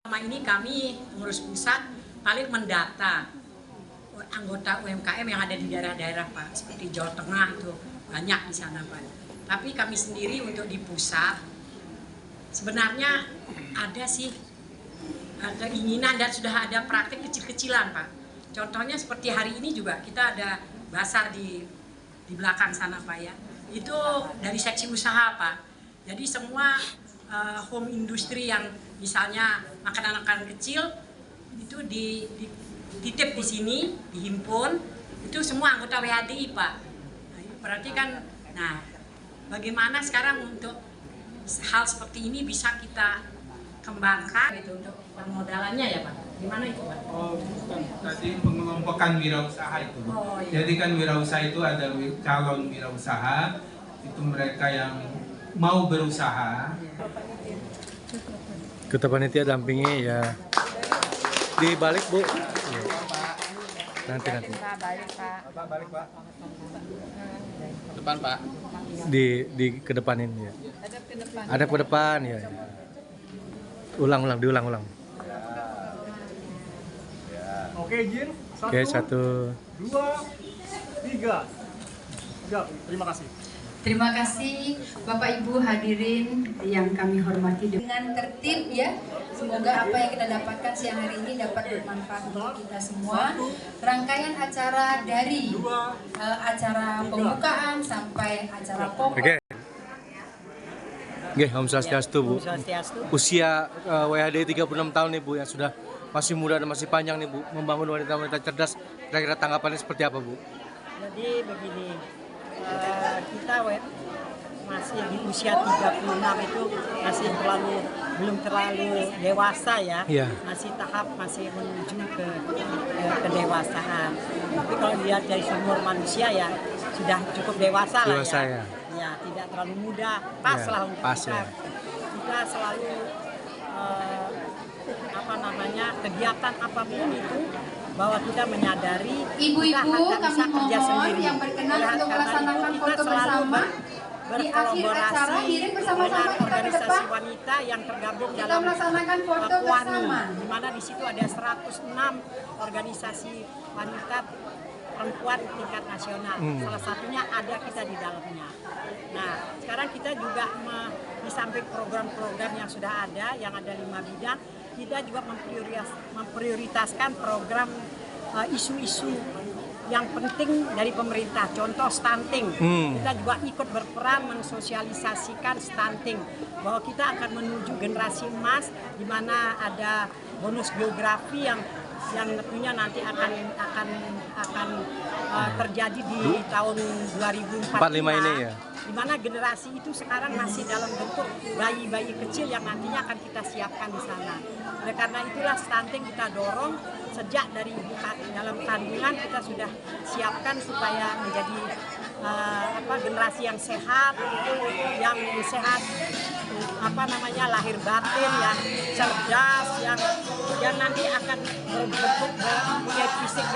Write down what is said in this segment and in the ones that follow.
Selama ini kami pengurus pusat paling mendata anggota UMKM yang ada di daerah-daerah Pak, seperti Jawa Tengah itu banyak di sana Pak. Tapi kami sendiri untuk di pusat sebenarnya ada sih keinginan dan sudah ada praktik kecil-kecilan Pak. Contohnya seperti hari ini juga kita ada basar di belakang sana Pak ya. Itu dari seksi usaha Pak. Jadi semua home industri yang misalnya makanan-makanan kecil itu dititip di sini, dihimpun, itu semua anggota WHDI Pak. Nah, berarti kan, nah bagaimana sekarang untuk hal seperti ini bisa kita kembangkan gitu untuk permodalannya ya Pak? Gimana itu Pak? Oh bukan, tadi pengelompokan wirausaha itu. Oh, iya. Jadi kan wirausaha itu ada calon wirausaha, itu mereka yang mau berusaha. Ketua panitia dampingi ya di balik Bu. Ya. Nanti. Pak, balik Pak. Depan Pak. Di kedepanin ya. Ada ke depan ya. Diulang. Oke, Jin. Oke, 1. 2, 3. Siap, terima kasih. Terima kasih Bapak Ibu hadirin yang kami hormati dengan tertib ya. Semoga apa yang kita dapatkan siang hari ini dapat bermanfaat untuk kita semua. Rangkaian acara dari acara pembukaan sampai acara pokok. Oke. Oke, Om Swastiastu Bu. Usia WHD 36 tahun nih Bu, yang sudah masih muda dan masih panjang nih Bu, membangun wanita-wanita cerdas. Kira-kira tanggapannya seperti apa Bu? Jadi begini, kita masih di usia 36 itu belum terlalu dewasa ya. Iya. Masih menuju ke kedewasaan. Tapi kalau dilihat dari umur manusia ya sudah cukup dewasa lah ya. Ya, tidak terlalu muda, pas lah untuk kita. Ya. Kita selalu kegiatan apapun itu bahwa kita menyadari Ibu-ibu kami mohon yang berkenan untuk melaksanakan foto bersama di akhir acara kirim bersama-sama kita ke depan. Wanita yang tergabung kita dalam melaksanakan foto bersama. Di mana di situ ada 106 organisasi wanita perempuan tingkat nasional. Salah satunya ada kita di dalamnya. Nah, sekarang kita juga di samping program-program yang sudah ada, yang ada 5 bidang, kita juga memprioritaskan program isu-isu yang penting dari pemerintah. Contoh stunting, kita juga ikut berperan mensosialisasikan stunting, bahwa kita akan menuju generasi emas di mana ada bonus geografi yang tentunya nanti akan terjadi di tahun 2045 ini ya. Di mana generasi itu sekarang masih dalam bentuk bayi-bayi kecil yang nantinya akan kita siapkan di sana. Oleh karena itulah stunting kita dorong sejak dari dalam kandungan kita sudah siapkan supaya menjadi generasi yang sehat lahir batin, yang cerdas, yang nanti akan berbentuk punya fisik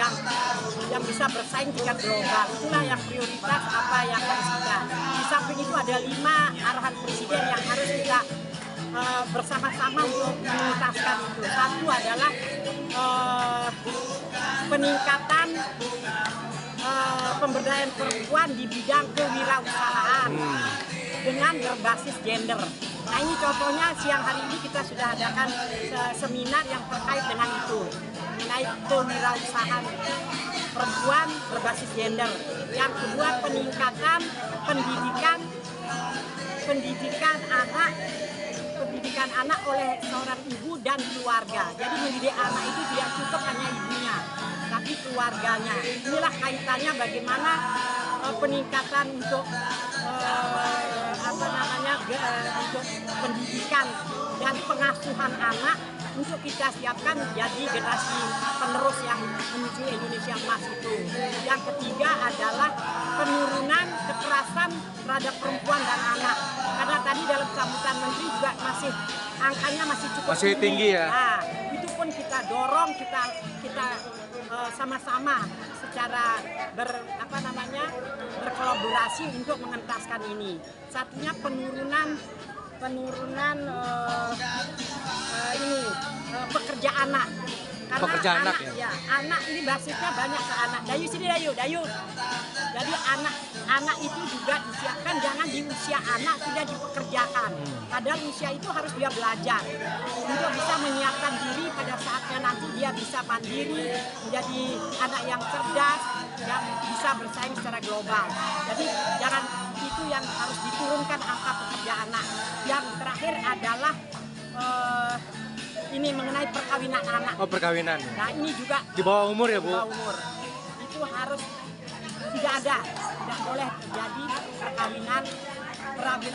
yang bisa bersaing tingkat global. Itulah yang prioritas apa yang harus kita. Di samping itu ada 5 arahan presiden yang harus kita bersama-sama untuk menuntaskan itu. Satu adalah peningkatan pemberdayaan perempuan di bidang kewirausahaan dengan berbasis gender. Nah, ini contohnya siang hari ini kita sudah adakan seminar yang terkait dengan itu, mengenai kewirausahaan perempuan berbasis gender. Yang kedua, peningkatan pendidikan anak oleh seorang ibu dan keluarga. Jadi mendidik anak itu tidak cukup hanya ibunya, tapi keluarganya. Inilah kaitannya bagaimana peningkatan untuk untuk pendidikan dan pengasuhan anak untuk kita siapkan jadi generasi penerus yang menuju Indonesia emas itu. Yang ketiga adalah penurunan kekerasan terhadap perempuan dan anak. Karena tadi dalam sambutan Menteri juga angkanya masih cukup tinggi ya. Nah, itu pun kita dorong, kita sama-sama secara berkolaborasi untuk mengentaskan ini. Satunya penurunan anak. Karena Pekerja anak ya? Anak ini basisnya banyak ke anak. Dayu sini Dayu. Jadi anak itu juga disiapkan, jangan di usia anak sudah dipekerjakan. Padahal usia itu harus dia belajar untuk bisa menyiapkan diri pada saatnya nanti dia bisa mandiri, menjadi anak yang cerdas, yang bisa bersaing secara global. Jadi jangan itu yang harus diturunkan angka pekerja anak. Yang terakhir adalah ini mengenai perkawinan anak. Oh, perkawinan. Nah ini juga Di bawah umur ya, di Bu? bawah umur itu harus tidak boleh terjadi perkawinan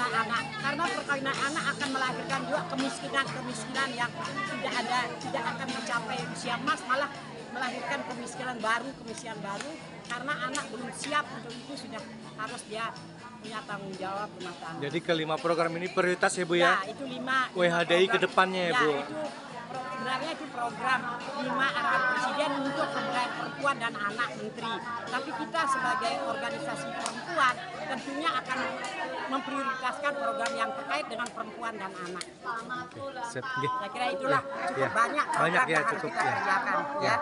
anak, karena perkawinan anak akan melahirkan juga kemiskinan yang tidak akan mencapai usia emas, malah melahirkan kemiskinan baru karena anak belum siap untuk itu, sudah harus dia punya tanggung jawab rumah tangga. Jadi kelima program ini prioritas ya, Bu Ya, ya? itu 5 WHDI ke depannya ya, Bu? itu sebenarnya itu program 5 arahan Presiden untuk pemberdayaan perempuan dan anak menteri. Tapi kita sebagai organisasi perempuan tentunya akan memprioritaskan program yang terkait dengan perempuan dan anak. Sip. Saya kira itulah cukup Ya. banyak Banyak program ya, yang harus cukup kita ya. kerjakan. Ya.